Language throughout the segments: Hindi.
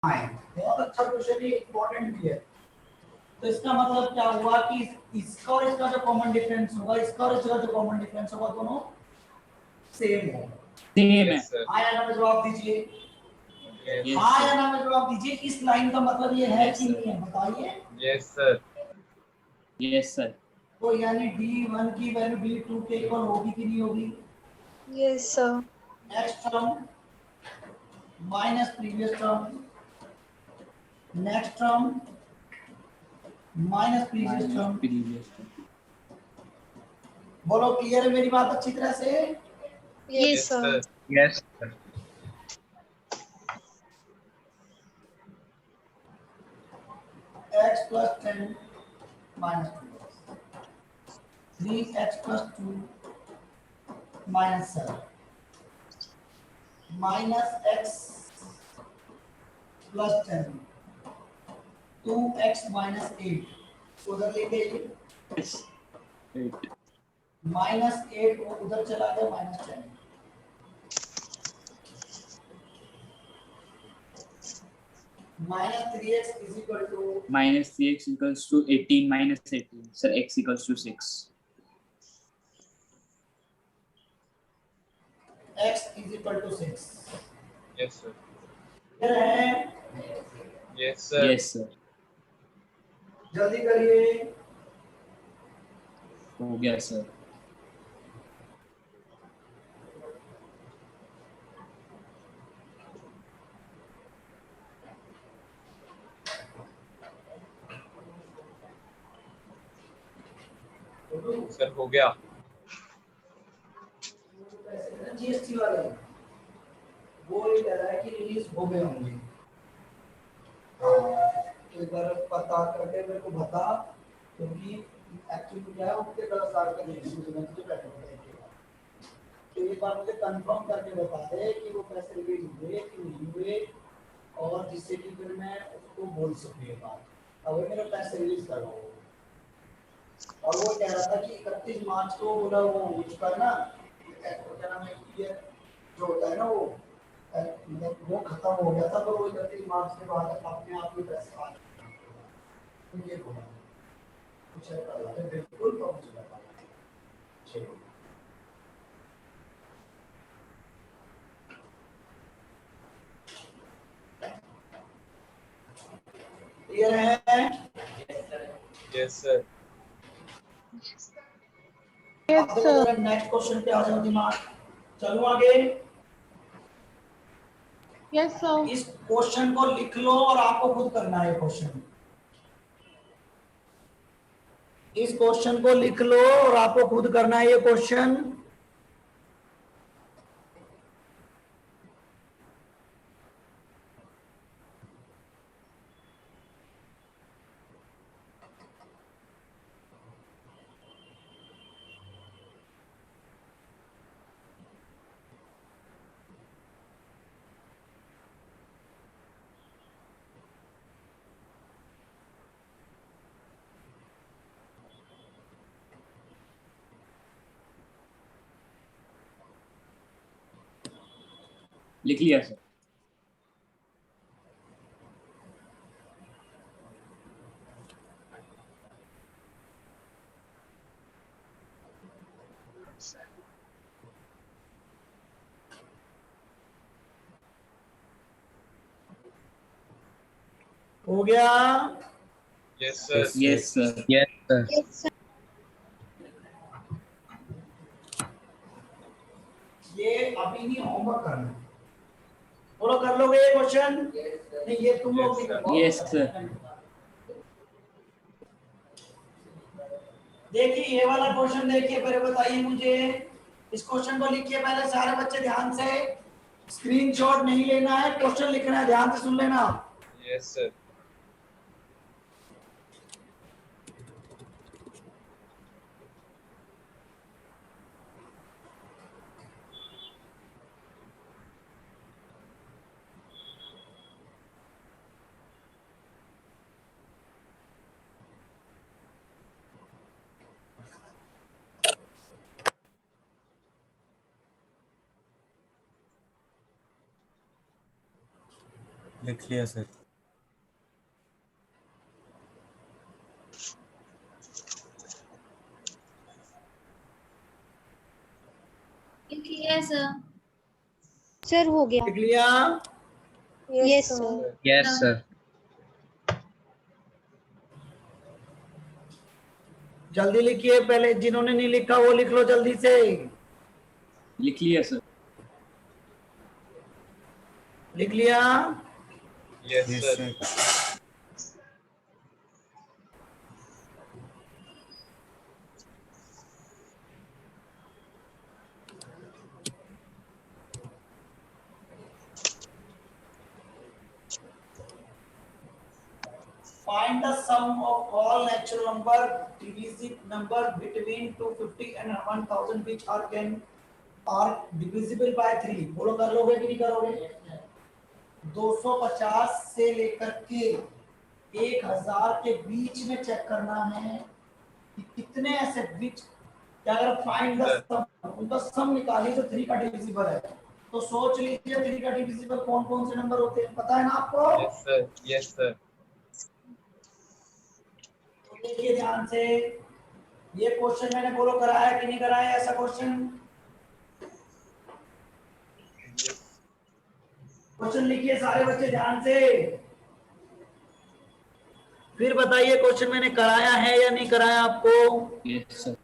बहुत अच्छा क्वेश्चन है, इंपॉर्टेंट भी है। तो इसका मतलब क्या हुआ कि इसका और इसका जो कॉमन डिफरेंस होगा, इसका और इसका जो कॉमन डिफरेंस होगा, दोनों सेम होगा। सेम है। हाँ या ना में जवाब दीजिए। Yes, हाँ sir. या ना में जवाब दीजिए। इस लाइन का मतलब ये है Yes, कि sir. नहीं है, बताइए। Yes sir. Yes, sir. तो यानी D1 की वैल्यू D2 के इक्वल होगी कि नहीं होगी? Yes, sir. Next term minus previous term, next term minus previous term. Previous. बोलो क्लियर है मेरी बात अच्छी तरह से? Yes, sir. Yes sir. x plus 10 minus 2, 3x plus 2 minus 7, minus x plus 10, 2x minus 8 उधर लेके आइए। Yes. 8. माइनस 8 उधर चला गया, minus 10। Minus 3x is equal to Minus 3x equals to 18 minus 18. Sir, x equals to 6. x is equal to 6। Yes sir. फिर है यस सर। Yes, sir. जल्दी करिए। हो गया सर। सर हो गया। जीएसटी वाले वो ये कह रहा है कि रिलीज हो गए होंगे। तो एक बार पता करके मेरे को बता, क्योंकि एक्चुअली क्या है, उसके 10 साल का इंश्योरेंस जो बैठे होते हैं। तो एक बार मुझे कंफर्म करके बता दे कि वो पैसे रिलीज हुए कि नहीं हुए, और जिससे कि फिर मैं उसको बोल सकूं ये बात। अब मेरे पैसे रिलीज करवाओ। और वो कह रहा था कि 31 मार्च को बोला वो उसका ना क्या नाम है, ये जो होता है ना वो खत्म हो गया था, तो वो 31 मार्च के बाद अपने आप ही पैसे आ गए। तो ये बोला कुछ है कर बिल्कुल तो मुझे लगा चलो क्लियर है? Yes sir. अब देखो जरा नेक्स्ट क्वेश्चन पे आ जाओ दिमाग। चलो आगे। Yes, sir. इस क्वेश्चन को लिख लो और आपको खुद करना है क्वेश्चन। इस क्वेश्चन को लिख लो और आपको खुद करना है ये क्वेश्चन। लिख लिया सर। हो गया? Yes sir. Yes, sir. Yes sir. Yes, sir. ये अभी नहीं, होमवर्क करना है। बोलो कर लोगे ये क्वेश्चन? नहीं ये तुम लोग नहीं कर पाओगे। Yes, sir. देखिए ये वाला क्वेश्चन देखिए, फिर बताइए मुझे। इस क्वेश्चन को लिखिए पहले सारे बच्चे ध्यान से। स्क्रीनशॉट नहीं लेना है, क्वेश्चन लिखना है, ध्यान से सुन लेना। Yes sir. लिख लिया सर। Yes, sir. सर हो गया। लिख लिया? Yes sir. Yes, sir. जल्दी लिखिए, पहले जिन्होंने नहीं लिखा वो लिख लो जल्दी से। लिख लिया सर। लिख लिया? Yes, yes sir. Sir. Find the sum of all natural number divisible number between 250 and 1000 which are divisible by 3। बोलो कर लोगे कि नहीं करोगे? 250 से लेकर के 1000 के बीच में चेक करना है कि कितने ऐसे बीच, क्या अगर फाइंड द सम, उनका सम निकालिए तो 3 का डिविजिबल है। तो सोच लीजिए 3 का डिविजिबल कौन कौन से नंबर होते हैं, पता है ना आपको? Yes, sir. Yes, sir. देखिए ध्यान से, ये क्वेश्चन मैंने बोलो कराया कि नहीं कराया ऐसा क्वेश्चन? क्वेश्चन लिखिए सारे बच्चे ध्यान से, फिर बताइए क्वेश्चन मैंने कराया है या नहीं कराया आपको? Yes, sir.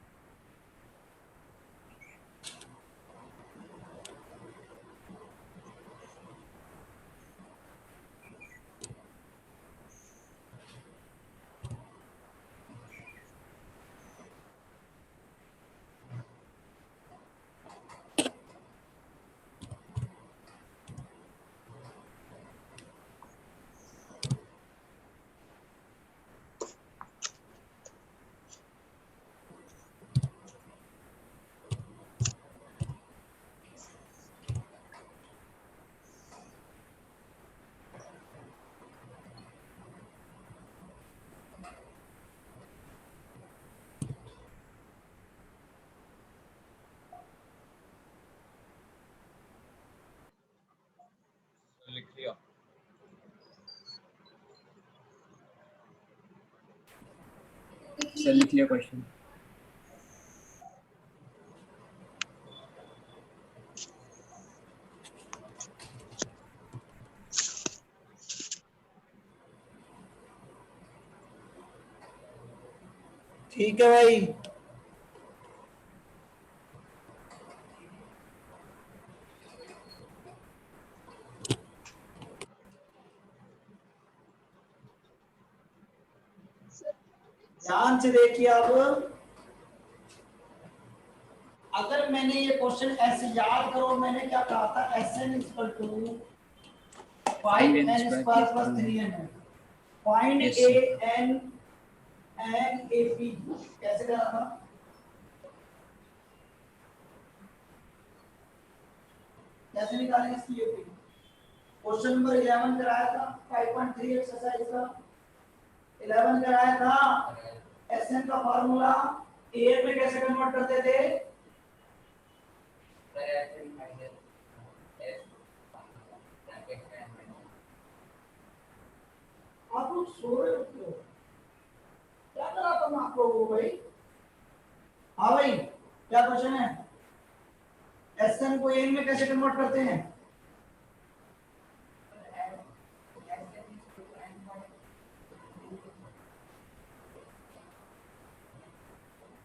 लिख लिया। सर लिख लिया क्वेश्चन। ठीक है भाई, ध्यान से देखिए। अब अगर मैंने ये क्वेश्चन ऐसे याद करो, मैंने क्या कहा था, Sn equal to 5n square plus 3n। Find Yes, A sir. N and A P, कैसे करा था? कैसे निकालेंगे इसकी ए पी? क्वेश्चन नंबर 11 कराया था 5.3 एक्सरसाइज का, 11 कराया था। Sn का फार्मूला an में कैसे कन्वर्ट करते थे? आप लोग सो रहे हो क्यों? क्या करा था मैं आप लोगों को भाई? हाँ भाई, क्या क्वेश्चन है? Sn को an में कैसे कन्वर्ट करते हैं?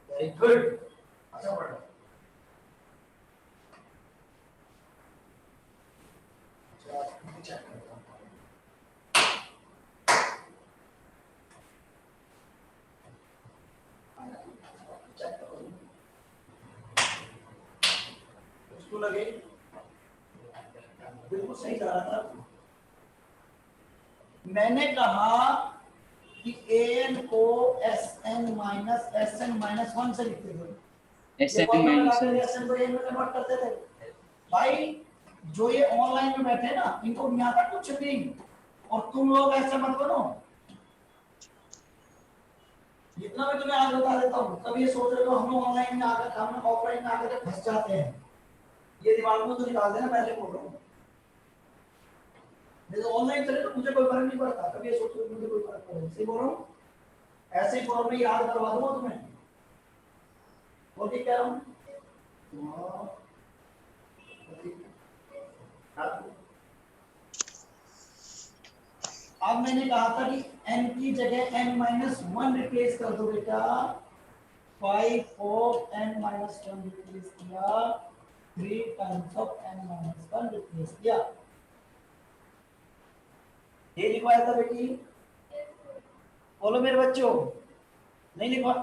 वेरी गुड, अच्छा पढ़ा। चेक करता हूँ। उसको लगे बिल्कुल सही जा रहा था। मैंने कहा कि an को Sn माइनस Sn-1 से लिखते थे। Sn minus one. Sn को an में कन्वर्ट करते थे। भाई जो ये ऑनलाइन में बैठे ना, इनको नहीं आता कुछ भी, और तुम लोग ऐसे मत बनो। जितना मैं तुम्हें आज बता देता हूँ, कभी ये सोच रहे हो हम ऑनलाइन में आकर, हम ऑफलाइन में आकर फंस जाते हैं, ये दिमाग में तो निकाल देना, पहले बोल रहा हूँ। जैसे ऑनलाइन चले तो मुझे कोई फर्क नहीं पड़ता, कभी ये सोचो मुझे कोई फर्क पड़ेगा, सही बोल रहा हूँ, ऐसे ही फॉर्म में याद करवा दूंगा तुम्हें, और ये कह रहा हूँ। अब मैंने कहा था कि n की जगह n-1 रिप्लेस कर दो बेटा, 5 ऑफ n-1 रिप्लेस किया, 3 टाइम्स ऑफ n-1 रिप्लेस किया, ये लिखवाया था बेटी, बोलो मेरे बच्चों, नहीं लिखवा?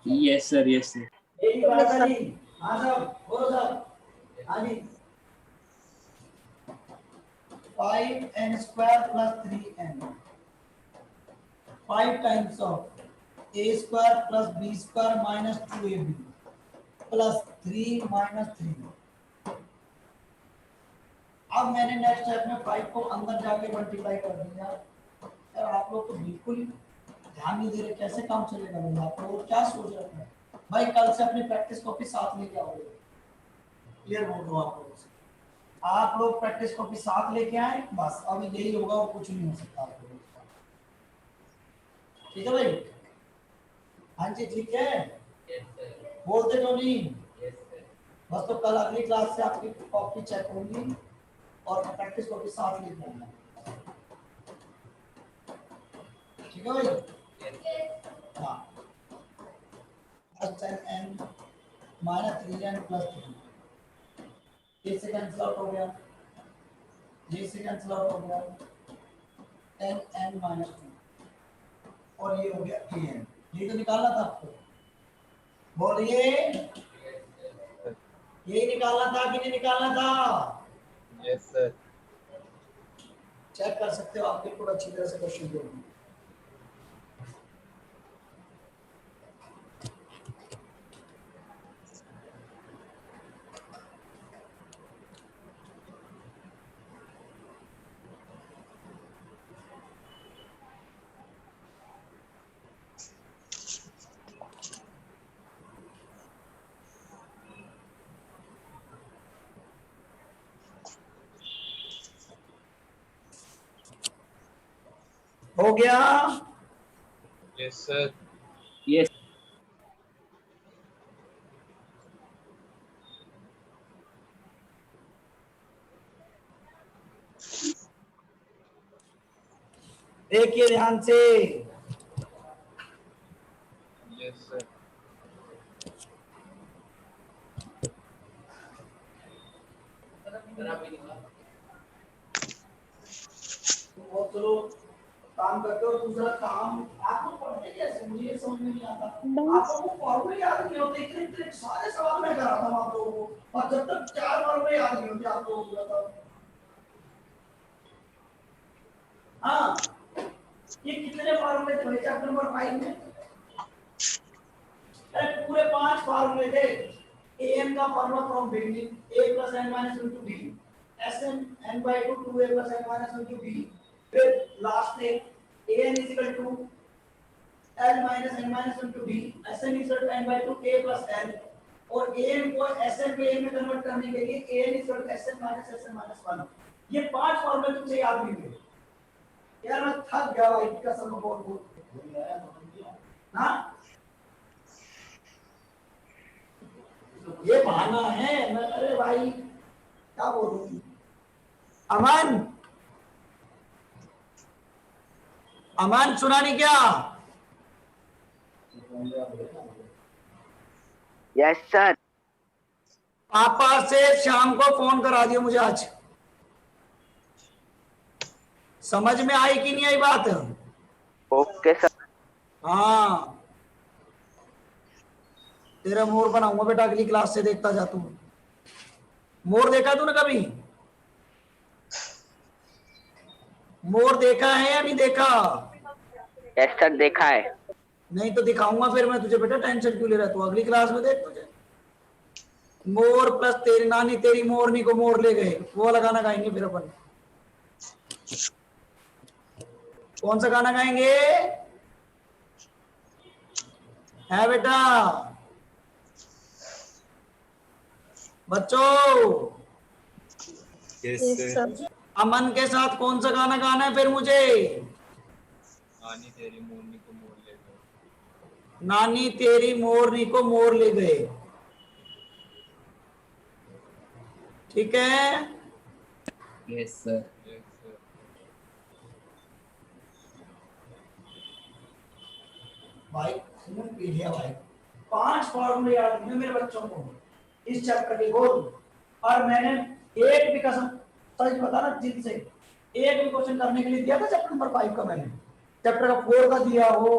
Yes sir, yes sir. ये लिखवाया था जी, हाँ साहब, बोलो साहब, हाँ जी, 5n square plus 3n, 5 times of a square plus b square minus 2ab plus 3 minus 3। अब मैंने नेक्स्ट स्टेप में 5 को अंदर जाके मल्टीप्लाई कर दिया। यार आप लोग तो बिल्कुल ध्यान नहीं दे रहे, कैसे काम चलेगा भाई, आप लोग क्या सोच रहे हैं भाई? कल से अपनी प्रैक्टिस कॉपी साथ लेके आओगे, क्लियर बोल रहा हूं आप लोगों से, आप लोग प्रैक्टिस कॉपी साथ लेके आए, बस अब यही होगा और कुछ नहीं हो सकता आप लोगों का, ठीक है भाई? हाँ जी ठीक है, बोलते तो नहीं, बस तो कल अगली क्लास से आपकी कॉपी चेक होगी और प्रैक्टिस कॉपी साथ लेके आना, ठीक है भाई? हाँ, n माइनस 3n प्लस 3, ये से कैंसिल आउट हो गया, ये से कैंसिल आउट हो गया, n माइनस 2 और ये हो गया an, ये तो निकालना था आपको, बोलिए यही निकालना था कि नहीं निकालना था? Yes sir. चेक कर सकते हो आप, बिल्कुल अच्छी तरह से क्वेश्चन दे रहे हो गया? Yes sir. Yes. देखिए ध्यान से, Yes sir. और चलो काम करते हो, दूसरा काम आपको पढ़ने कैसे, मुझे ये समझ में नहीं आता, आपको फॉर्मूले याद नहीं होते, इतने इतने सारे सवाल मैं कराता हूँ आप लोगों को, और जब तक 4 फॉर्मूले याद नहीं होते आप लोगों को, बताओ हाँ, ये कितने फॉर्मूले थे चैप्टर नंबर 5 में? अरे पूरे 5 फॉर्मूले थे, an का formula from beginning a plus n minus 1 to b, sn n by 2 2a plus n minus 1 to b, फिर लास्ट में an is equal to n minus n minus 1 to b, sn is equal to n by 2 a plus n, और an को sn पे a में कन्वर्ट करने के लिए an is equal to sn minus 1। ये 5 फॉर्मूले तुमसे याद नहीं हुए यार, मैं थक गया भाई कसम बोल बोल ना, ये बहाना है, मैं अरे भाई क्या बोल रहा हूँ? अमन, अमन सुना नहीं क्या? Yes sir. पापा से शाम को फोन करा दियो मुझे आज, समझ में आई कि नहीं आई बात? Okay sir. हाँ, तेरा मोर बनाऊंगा बेटा अगली क्लास से, देखता जा तू। मोर देखा तूने कभी? मोर देखा है या नहीं देखा? यस सर देखा है। नहीं तो दिखाऊंगा फिर मैं तुझे बेटा, टेंशन क्यों ले रहा तू, अगली क्लास में देख तुझे। मोर प्लस तेरी नानी तेरी मोरनी को मोर ले गए, वो वाला गाना गाएंगे फिर अपन। कौन सा गाना गाएंगे है बेटा बच्चों? Yes, sir. अमन के साथ कौन सा गाना गाना है फिर मुझे? नानी तेरी मोरनी को मोर ले गए। नानी तेरी मोरनी को मोर ले गए। ठीक है, Yes, sir. Yes, sir. भाई सुनो पीढ़िया भाई, 5 फॉर्मूले याद रखने मेरे बच्चों को इस चैप्टर के गोल। और मैंने एक भी कसम सच बता ना जिद से, एक भी क्वेश्चन करने के लिए दिया था चैप्टर नंबर 5 का। मैंने चैप्टर का 4 का दिया हो,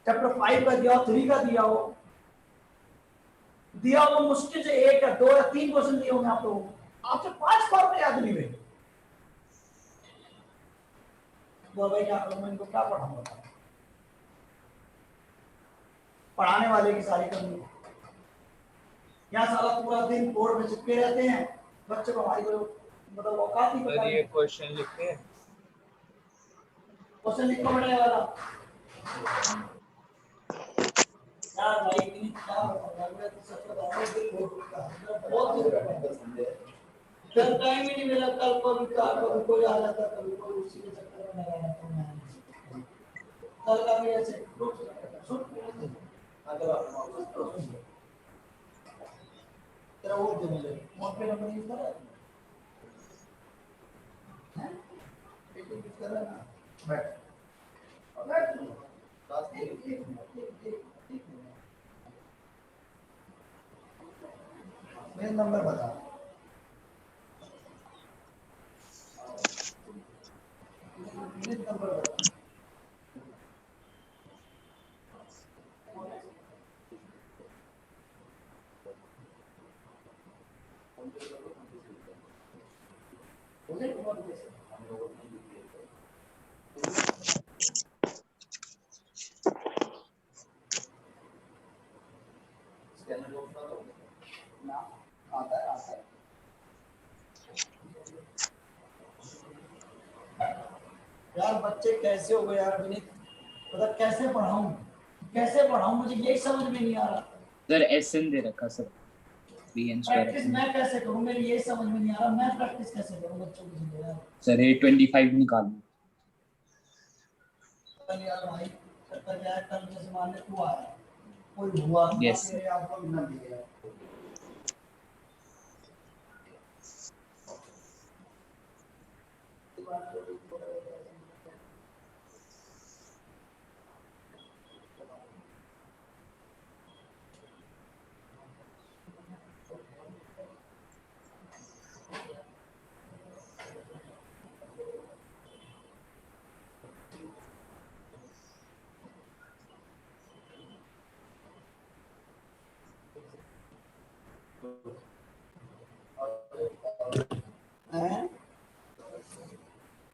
चैप्टर 5 का दिया हो, 3 का दिया हो, मुश्किल से 1 या 2 या 3 क्वेश्चन दिए होंगे आप लोगों को। आपसे 5 फॉर्मूले याद नहीं हुए। बोल भाई क्या करूं मैं, इनको क्या पढ़ाऊंगा? पढ़ाने वाले की सारी कमी। यहाँ सारा पूरा दिन बोर्ड में चिपके रहते हैं, बच्चों को हमारी कोई मतलब औकात नहीं सर पता। ये क्वेश्चन लिखते हैं। क्वेश्चन लिखना पड़ेगा वाला यार भाई, इतनी क्या बताऊं मैं तो सच बता रहा हूं, दिल बहुत दुखता है, मेरा बहुत दिल दुखता है संजय। कल टाइम ही नहीं मिला, कल कभी कोई आ जाता, कभी कोई उसी के चक्कर में लगा रहता हूं मैं। कल का भी ऐसे सुन अगर आप तेरा वो दे मुझे फोन पे नंबर यूज कर रहा है, पेटीएम यूज कर रहा है ना? बैठ बैठ क्लास एक मेरा नंबर बता। मेरा नंबर बता। यार बच्चे कैसे हो गए यार विनीत, मतलब कैसे पढ़ाऊं मुझे यही समझ में नहीं आ रहा। Sir, SN दे रखा sir. BN square. प्रैक्टिस मैं कैसे करूं, मेरी यही समझ में नहीं आ रहा, मैं प्रैक्टिस कैसे करूं बच्चों की जिंदगी यार। Sir, 825 निकालना. कल यार भाई चक्कर क्या है, कल जैसे मान ले तू आया, कोई हुआ Yes, तेरे आपको मिलना दिया हैं।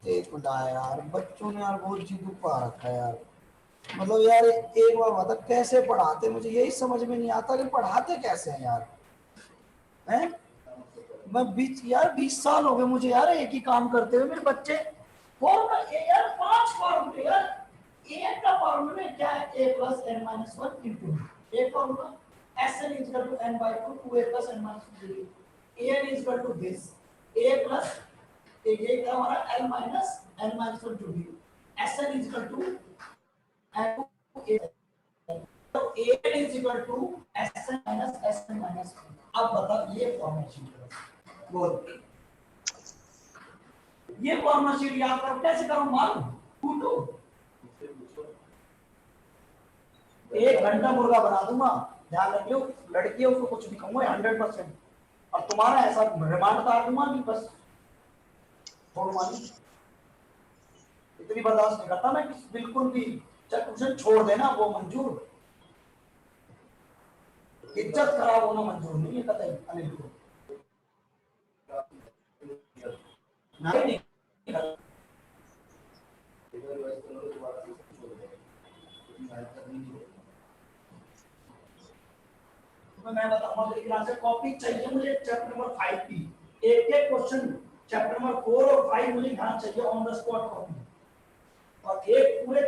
एक मिनट यार, बच्चों ने यार बहुत जिद पा रखा है यार। मतलब यार एक बार बता कैसे पढ़ाते, मुझे यही समझ में नहीं आता कि पढ़ाते कैसे हैं यार। हैं मैं 20 साल हो गए मुझे यार एक ही काम करते हुए। मेरे बच्चे फॉर्मूला यार 5 फॉर्मूले यार, एक का फॉर्मूला क्या है, a + n-1 into एक formula Sn = n/2 2a + n-2 an = this a plus ये क्या हमारा l minus n-1 to b Sn = n to a, तो an = Sn minus Sn minus 1। अब बता ये फॉर्मेशन बोल, ये फॉर्मूला शीट याद कर कैसे करूं मालूम? टू एक घंटा मुर्गा बना दूंगा, ध्यान रखियो। लड़की है उसको कुछ नहीं कहूंगा 100%, और तुम्हारा ऐसा रिमांड उतार दूंगा कि बस छोड़ मानी। इतनी बर्दाश्त नहीं करता मैं कि बिल्कुल भी चल ट्यूशन छोड़ देना वो मंजूर, इज्जत खराब होना मंजूर नहीं है कतई अनिल को। नहीं तो मैं बताऊंगा मेरी क्लास से कॉपी चाहिए मुझे चैप्टर नंबर 5 की, एक एक क्वेश्चन चैप्टर नंबर 4 और 5 मुझे यहाँ चाहिए ऑन द स्पॉट कॉपी, और एक पूरे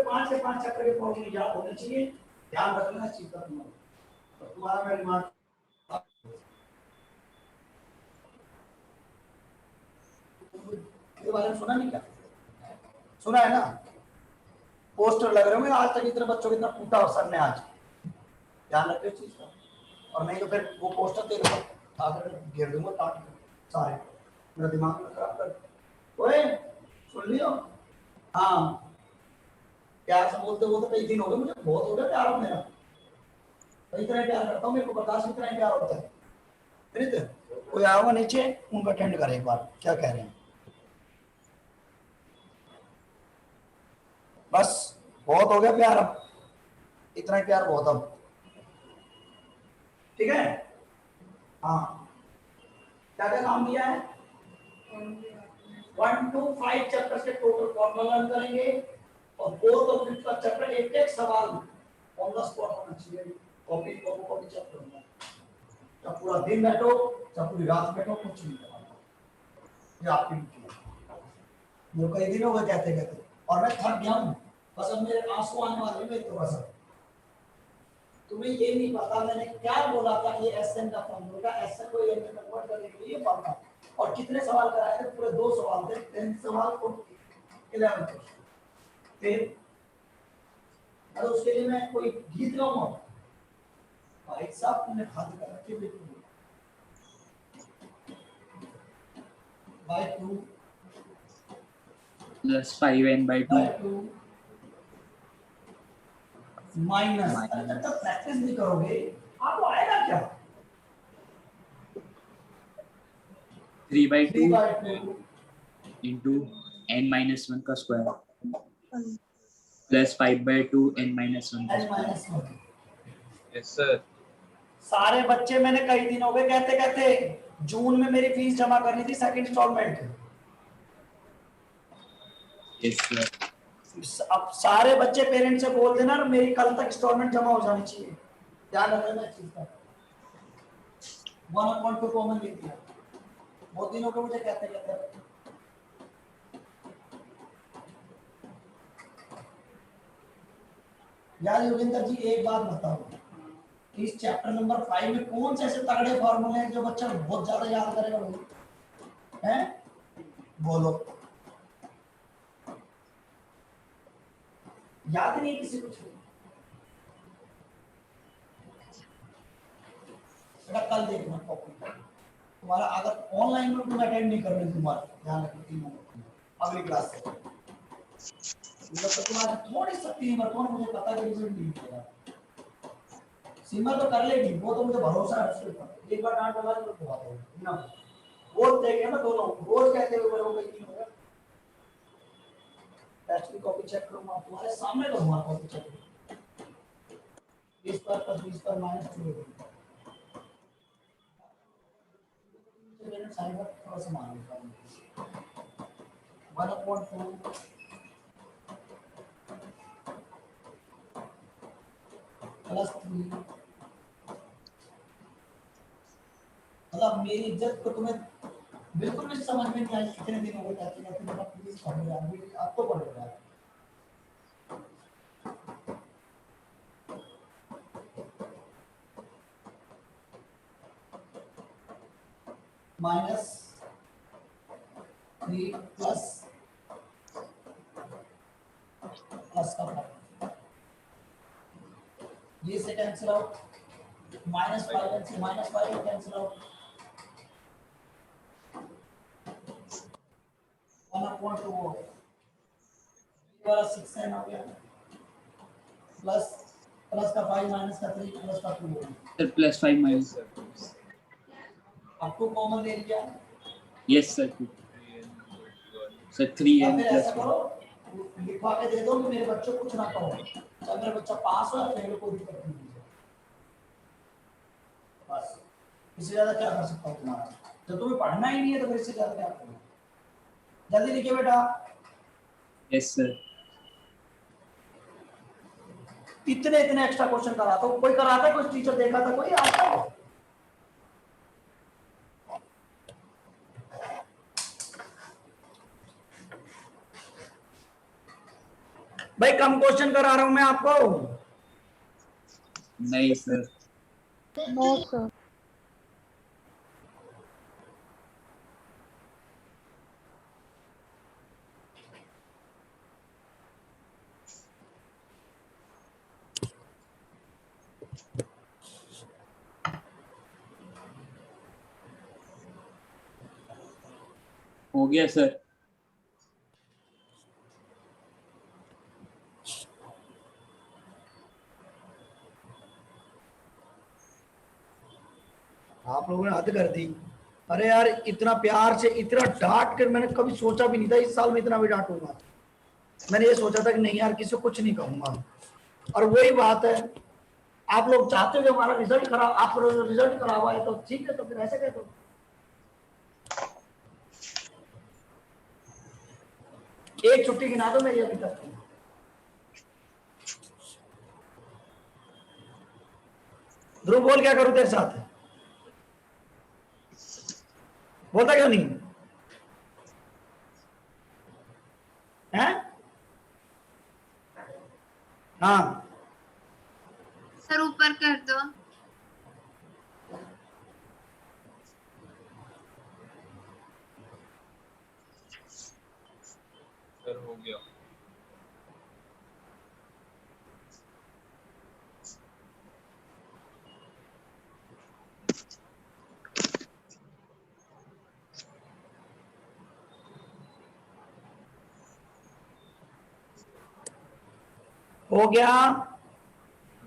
5 के 5 चैप्टर के फॉर्मूले याद होने चाहिए। ध्यान रखना चीज का तुम्हारा मैं रिमार्क बारे में सुना नहीं क्या? सुना है ना? पोस्टर लग रहे होंगे आज तक, इतने बच्चों को इतना पूछा और सर ने आज। ध्यान रखिए इस चीज का, और नहीं तो फिर वो पोस्टर तेरे को आकर घेर दूंगा काट के सारे, मेरा दिमाग में खराब कर। ओए सुन लियो? हाँ, प्यार से बोलते बोलते कई दिन हो गए, मुझे बहुत हो गया प्यार अब मेरा, इतना प्यार करता हूँ, मेरे को बर्दाश्त इतना ही प्यार होता है। प्रीत कोई आया होगा नीचे, उनको अटेंड करे एक बार, क्या कह रहे हैं। बस बहुत हो गया प्यार अब, इतना ही प्यार बहुत अब, ठीक है? हाँ, क्या क्या काम दिया है? 1 to 5 चैप्टर से टोटल फॉर्मूला लर्न करेंगे, और 4th और 5th का चैप्टर एक एक सवाल ऑन द स्पॉट होना चाहिए, कॉपी चैप्टर होना। चाहे पूरा दिन बैठो, चाहे पूरी रात बैठो, कुछ नहीं करना, ये आपकी ड्यूटी है। जो कई दिन हो गए कहते कहते, और मैं थक गया हूँ, बस अब मेरे आंसू आने वाले हैं, तो बस तुम्हें ये नहीं पता मैंने क्या बोला था, ये एसएन का फॉर्मूला, एसएन को एन में कन्वर्ट करने के लिए पढ़ना, और कितने सवाल कराए थे? पूरे 2 सवाल थे, 10 सवाल और 11 क्वेश्चन। फिर अरे उसके लिए मैं कोई गीत गाऊंगा? भाई साहब तुमने खाली कर रखी बिल्कुल बाय 2 प्लस 5n/2 माइनस, जब तक प्रैक्टिस नहीं करोगे आपको आएगा क्या? 3/2 3/2 into n-1 का स्क्वायर प्लस 5/2 n-1 का n स्क्वायर। -1। Yes sir. सारे बच्चे, मैंने कई दिन हो गए कहते कहते, जून में मेरी फीस जमा करनी थी, सेकंड इंस्टॉलमेंट। Yes sir. अब सारे बच्चे पेरेंट्स से बोल देना मेरी कल तक इंस्टॉलमेंट जमा हो जानी चाहिए, ध्यान रखना इस चीज का। 1/2 कॉमन लिख दिया, बहुत दिनों को मुझे कहते कहते। यार योगेंद्र जी एक बात बताओ, इस चैप्टर नंबर 5 में कौन से ऐसे तगड़े फॉर्मूले हैं जो बच्चा बहुत ज्यादा याद करेगा? हैं बोलो, याद नहीं किसी को? बेटा कल देखना कॉपी, तुम्हारा अगर ऑनलाइन में तुम अटेंड नहीं कर रहे, तुम्हारा ध्यान रखना 3 नंबर अगली क्लास से, मतलब तो तुम्हारी थोड़ी सख्ती नहीं, तो मुझे पता है रिजल्ट नहीं मिलेगा। सीमा तो कर लेगी, वो तो मुझे भरोसा है उसके ऊपर, एक बार डांट लगा तो बहुत है ना। रोज देखे ना दोनों, रोज कहते हुए लोगों को यकीन होगा। टेस्ट की कॉपी चेक करूंगा, तुम्हारे सामने करूंगा कॉपी चेक, 20 पर + 20 पर -2 मैंने साइन का थोड़ा सा मान लिया 1/2 +3। मतलब मेरी इज्जत को तुम्हें बिल्कुल भी समझ में नहीं आई, कितने दिन हो गए कहते कहते, मतलब प्लीज पढ़ो यार, अब तो पढ़ो यार। -3 प्लस का पावर, ये से कैंसिल आउट, -5 से -5 कैंसिल आउट, 1/2 हो गया, ये वाला 6n हो गया, प्लस का 5 माइनस का 3 प्लस का 2 हो गया। Sir plus 5 yes minus. Sir. आपको कॉमन ले लिया। Yes sir. सर 3n या फिर ऐसा +1। करो, लिखवा के दे दो कि मेरे बच्चों कुछ ना कहो, जब मेरा बच्चा पास हो या फेल कोई दिक्कत नहीं है, बस इससे ज्यादा क्या कर सकता हूँ तुम्हारा? जब तुम्हें पढ़ना ही नहीं है तो फिर इससे ज्यादा क्या करूँ? जल्दी लिखिए बेटा। Yes sir. इतने एक्स्ट्रा क्वेश्चन कराता हूँ, कोई कराता है? कोई टीचर देखा था कोई आज तक? भाई कम क्वेश्चन करा रहा हूं मैं आपको? नहीं सर। No sir. हो गया सर। आप लोगों ने हद कर दी। अरे यार इतना प्यार से इतना डांट कर मैंने कभी सोचा भी नहीं था इस साल में इतना भी डांटूंगा। मैंने ये सोचा था कि नहीं यार किसी को कुछ नहीं कहूंगा। और वही बात है, आप लोग चाहते हो कि हमारा रिजल्ट खराब, आप रिजल्ट खराब हुआ है तो ठीक है, तो फिर ऐसे कह दो। एक छुट्टी गिना दो मेरी अभी तक। ध्रुव बोल क्या करूं तेरे साथ, बोलता क्यों नहीं है? हाँ सर ऊपर कर दो। सर हो गया। हो गया।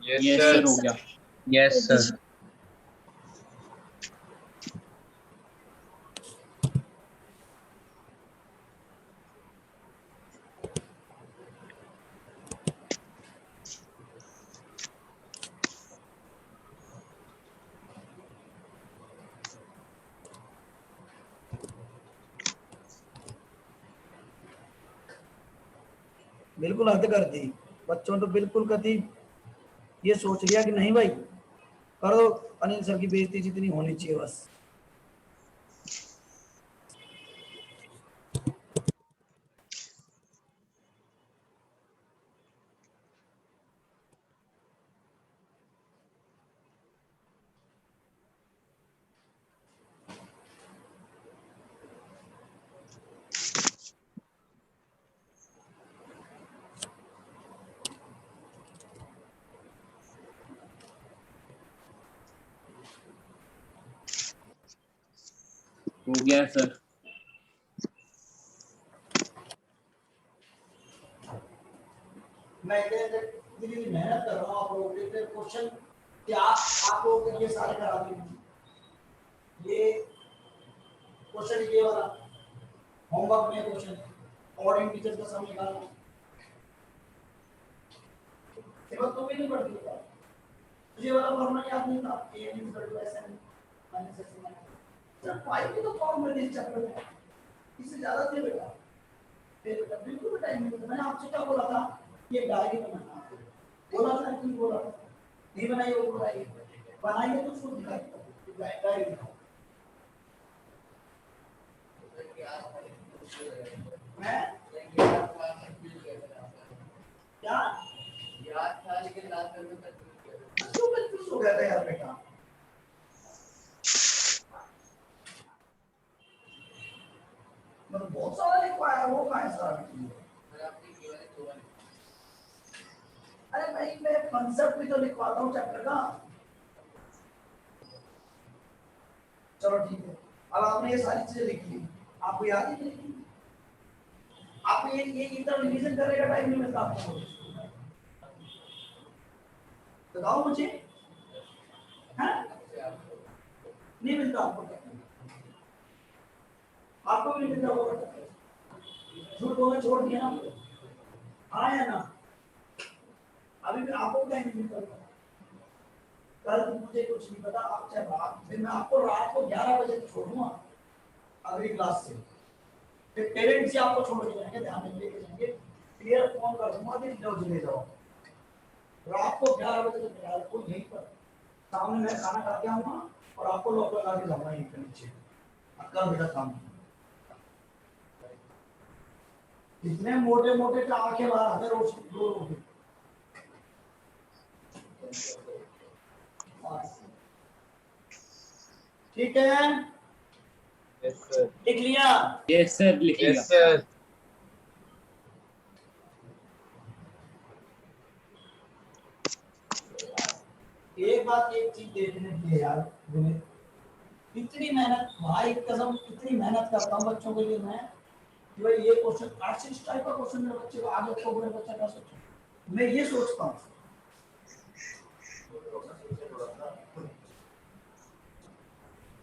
Yes yes sir. सर हो गया। Yes sir. बिल्कुल हद कर दी बच्चों, तो बिल्कुल कभी ये सोच लिया कि नहीं भाई कर दो अनिल सर की बेइज्जती जितनी होनी चाहिए बस। हो गया सर। मैं इतनी मेहनत कर रहा हूँ आप लोगों के लिए, क्वेश्चन क्या आप लोगों के लिए सारे करा दी। ये क्वेश्चन ये वाला होमवर्क में क्वेश्चन और इन टीचर का सम निकालना, केवल तुम ही नहीं पढ़ती हो। मुझे वाला फॉर्मूला याद नहीं था, a n equal to s n minus s n। Sir five की तो फॉर्मूला इस चैप्टर में इससे ज्यादा थे बेटा। फिर बेटा बिल्कुल टाइम नहीं था। मैंने आपसे क्या बोला था, ये डायरी बनाना, बोला था कि बोला था नहीं बनाइए, वो बनाइए, बनाइए तो उसको दिखाइए डायरी बनाओ। मैं क्या याद था लेकिन लास्ट में क्यों कंफ्यूज हो गया था यार बेटा। मतलब बहुत सारा लिखवाया, वो कहाँ है सारा? अरे भाई मैं कंसेप्ट भी तो लिखवाता हूँ चैप्टर का। चलो ठीक है, अब आपने ये सारी चीजें लिख ली, आपको याद ही नहीं। आपको ये इतना रिवीजन करने का टाइम नहीं मिलता आपको, बताओ मुझे, है नहीं मिलता आपको, आपको भी नहीं मिलता होगा। झूठ बोलना छोड़ दिया ना, हाँ या ना? अभी भी आपको टाइम नहीं मिलता। कल मुझे कुछ नहीं पता, आप चाहे रात फिर मैं आपको रात को 11 बजे तक छोड़ूंगा अगली क्लास से। फिर पेरेंट्स ही आपको छोड़ के जाएंगे, ध्यान में लेके जाएंगे, क्लियर फोन कर दूंगा कि जाओ चले जाओ। रात को 11 बजे तक यार कोई यहीं पर सामने मैं खाना खा के आऊंगा और आपको लॉक लगा के जाऊंगा यहीं पे नीचे। कर बेटा काम। इतने मोटे मोटे आंखें बाहर आते रोशनी दो रोटी। ठीक है, यस सर। लिख लिया? यस सर लिख लिया। Yes sir. एक बात एक चीज देखने की है यार विनीत, इतनी मेहनत भाई कसम, इतनी मेहनत करता हूँ बच्चों के लिए मैं कि भाई ये क्वेश्चन आज इस टाइप का क्वेश्चन मेरे बच्चे को आगे तो मेरे बच्चा कर सकते, मैं ये सोचता हूँ।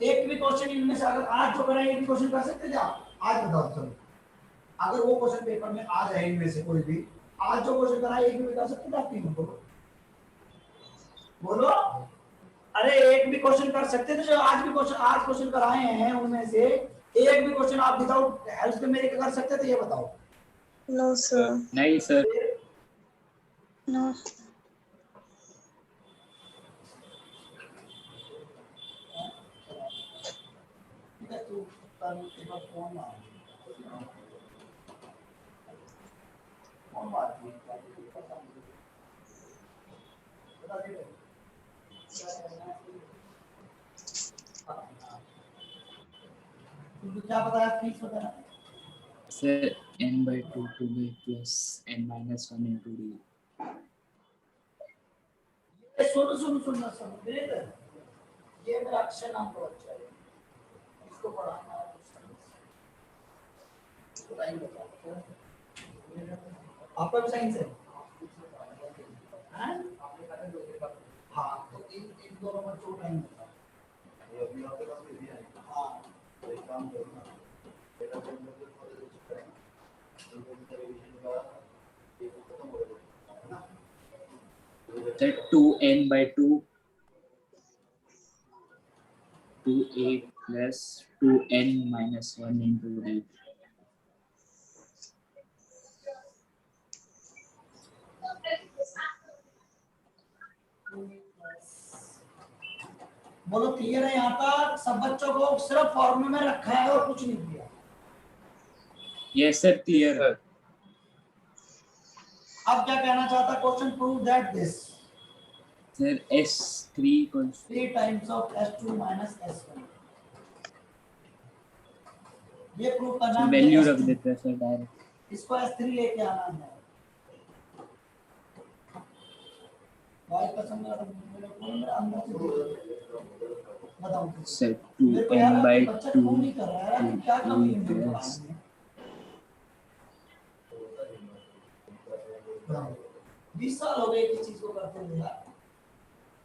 एक भी क्वेश्चन इनमें से अगर आज जो कराए एक भी क्वेश्चन कर सकते थे आप? आज बताओ चलो, अगर वो क्वेश्चन पेपर में आ जाए इनमें से कोई भी, आज जो क्वेश्चन कराए एक भी बता सकते थे आप? तीनों बोलो बोलो, अरे एक भी क्वेश्चन कर सकते थे जो आज भी क्वेश्चन आज क्वेश्चन कराए हैं उनमें से एक भी क्वेश्चन आप विदाउट हेल्प मेरे के कर सकते थे? ये बताओ। No, sir. नहीं सर। No. ठीक है, तू कल एक बार फोन मार, फोन मार बता दे तुमको क्या बताया फीस बताया? Sir n/2 2b plus n-1 into d। सुन सुन सुन सुन मेरे, ये मेरा अक्षय नाम का बच्चा है, इसको पढ़ाना है, इसको टाइम बताओ। आपका भी साइंस है? हैं? हाँ, तो इन दोनों बच्चों को टाइम बताओ। हाँ, तो एक काम करना, sir 2n/2 2a plus 2n-1 into d। बोलो क्लियर है? यहाँ तक सब बच्चों को सिर्फ फॉर्मूले में रखा है और कुछ नहीं किया? यस सर क्लियर है। अब क्या कहना चाहता question? Prove that this sir s3 equals 3 times of s2 minus s1, ये प्रूव करना है। वैल्यू रख देते हैं सर डायरेक्ट। इसको s3 लेके आना है भाई, कसम मेरे अंदर से बताओ सर 2n/2 नहीं कर रहा है, क्या कमी है मेरे plus में? 20 साल हो गए इस चीज को करते हुए यार,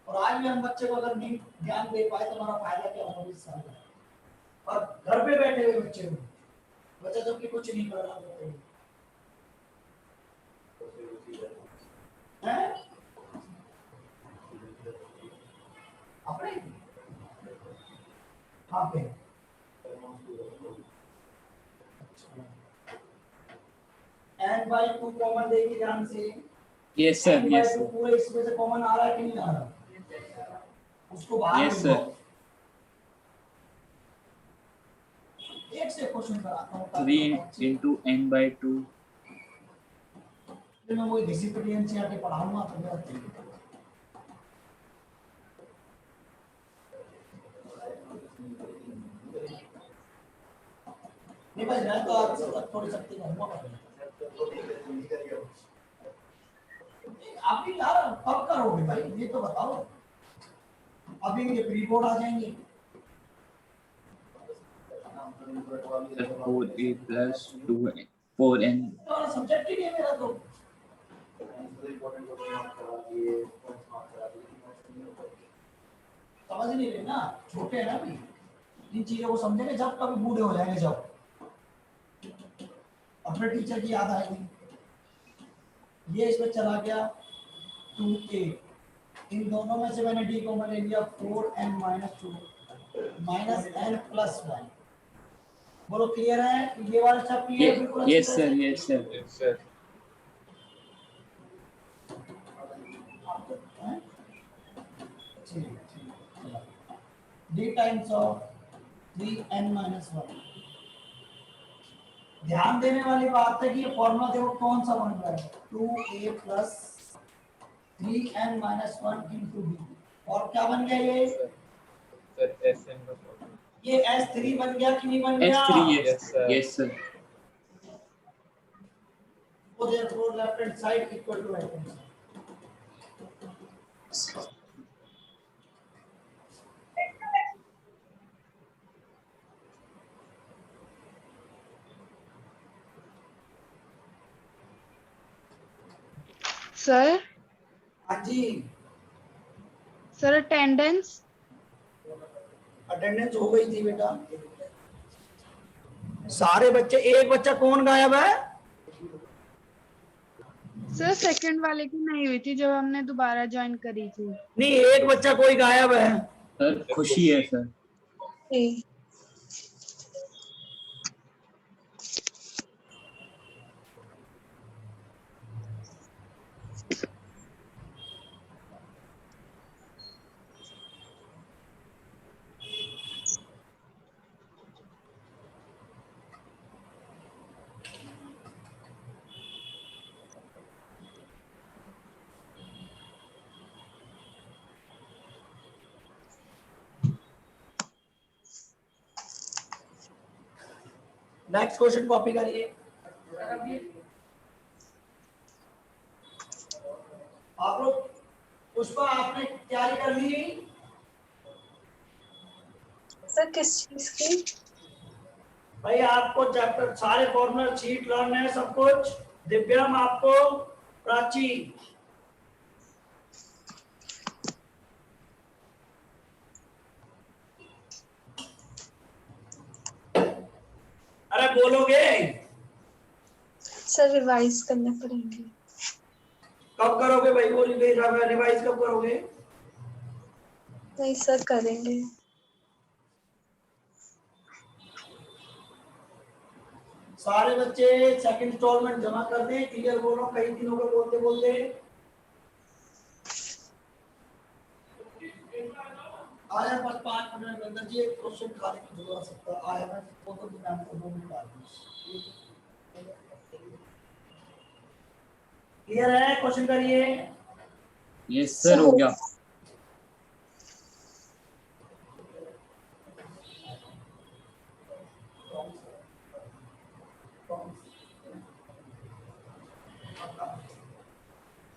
और आज भी हम बच्चे को अगर नहीं ध्यान दे पाए तो हमारा फायदा क्या होगा 20 साल का? और घर पे बैठे हुए बच्चे को, बच्चा जबकि कुछ नहीं कर रहा है, अपने हाँ पे n/2 कॉमन देखिए ध्यान से। यस सर यस n/2 पूरे इसमें से कॉमन आ रहा है कि नहीं आ रहा? उसको बाहर यस निकालो। सर। एक से क्वेश्चन कराता हूँ 3 into n/2 मैं वही डिसिप्लिन से आके पढ़ाऊंगा तो मेरा नहीं भाई, मैं तो आज तक थोड़ी शक्ति करूंगा आप भी यार कब करोगे भाई ये तो बताओ? अभी ये प्री बोर्ड आ जाएंगे। 4a plus 4n। और सब्जेक्ट ही नहीं है मेरा तो। समझ नहीं रहे ना, छोटे हैं ना अभी, इन चीजों को समझेंगे जब कभी बूढ़े हो जाएंगे, जब अपने टीचर की याद आएगी। ये इसमें चला गया 2a, इन दोनों में से मैंने d कॉमन ले लिया 4n-2 minus n plus 1। बोलो क्लियर है? ये वाला सब क्लियर? बिल्कुल yes sir yes sir. Yes sir. d times of 3n-1। ध्यान देने वाली बात है कि ये फॉर्मूला देखो कौन सा बन रहा है, 2a plus 3n-1 into d, और क्या बन गया ये? सर Sn का फॉर्मूला ये s3 बन गया कि नहीं बन गया? s3 Yes, sir. Yes sir. So therefore left hand side equal to right hand side। Sir हाँ जी, सर अटेंडेंस अटेंडेंस हो गई थी बेटा। सारे बच्चे, एक बच्चा कौन गायब है? सर सेकंड वाले की नहीं हुई थी जब हमने दोबारा ज्वाइन करी थी। नहीं, एक बच्चा कोई गायब है। सर खुशी है sir. A next question copy करिए। आप लोग, पुष्पा आपने तैयारी कर ली? सर किस चीज की? भाई आपको चैप्टर सारे फॉर्मूला शीट लर्न है सब कुछ। दिव्यम आपको, प्राची अरे बोलोगे? सर रिवाइज करने पड़ेंगे। कब करोगे भाई? बोलिए रिवाइज कब करोगे? नहीं सर करेंगे। सारे बच्चे सेकंड इंस्टॉलमेंट जमा कर दें। क्लियर बोलो, कई दिनों को बोलते बोलते आया। बस 5 मिनट में अंदर जी एक क्वेश्चन खाने की जरूरत सकता आया। मैं फोटो भी मैम को 2 मिनट डाल दूं। क्लियर है? क्वेश्चन करिए। यस सर हो गया।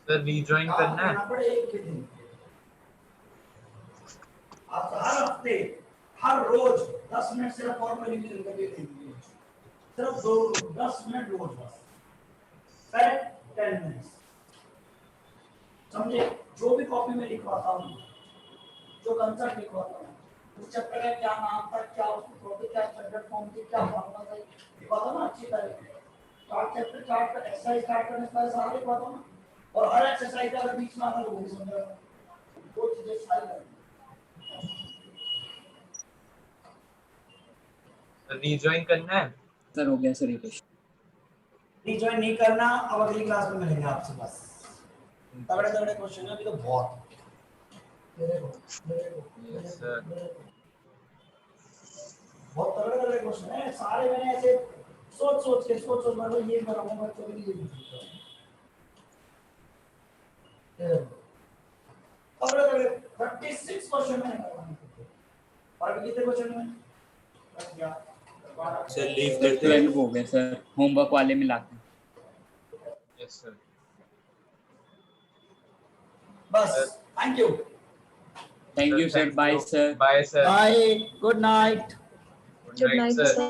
सर रीजॉइन करना है। आप हर हफ्ते, हर रोज 10 मिनट सिर्फ फॉर्मूला रिवीजन करके देंगे। सिर्फ 10 मिनट रोज बस। करेक्ट? 10 मिनट। समझे? जो भी कॉपी में लिखवाता हूँ, जो कंसेप्ट लिखवाता हूँ, उस चैप्टर का क्या नाम था, क्या उसकी टॉपिक, क्या स्टैंडर्ड फॉर्म थी, क्या फॉर्मूला था, लिखवाता ना अच्छी तरह। चार्ट चैप्टर चार्ट का एक्सरसाइज स्टार्ट करने से पहले सारा लिखवाता हूँ। और हर एक्सरसाइज का अगर बीच में आता तो वो भी समझा। वो चीजें सारी करनी। रीजॉइन करना है। सर हो गया सर ये क्वेश्चन। रीजॉइन नहीं करना, अब अगली क्लास में मिलेंगे आपसे। बस तगड़े तगड़े क्वेश्चन है अभी तो बहुत। Yes sir. बहुत तगड़े तगड़े क्वेश्चन है सारे। मैंने ऐसे सोच सोच मतलब ये करूंगा बच्चों के लिए। तगड़े तगड़े 36 क्वेश्चन मैंने करवाने थे। और अभी कितने क्वेश्चन में? सर लीव सर करते हैं। 12 हो गए सर, होमवर्क वाले मिला के। Yes sir. बस thank you. Thank you sir. Bye sir. Bye sir. Bye, good night. Good good night night sir. Sir.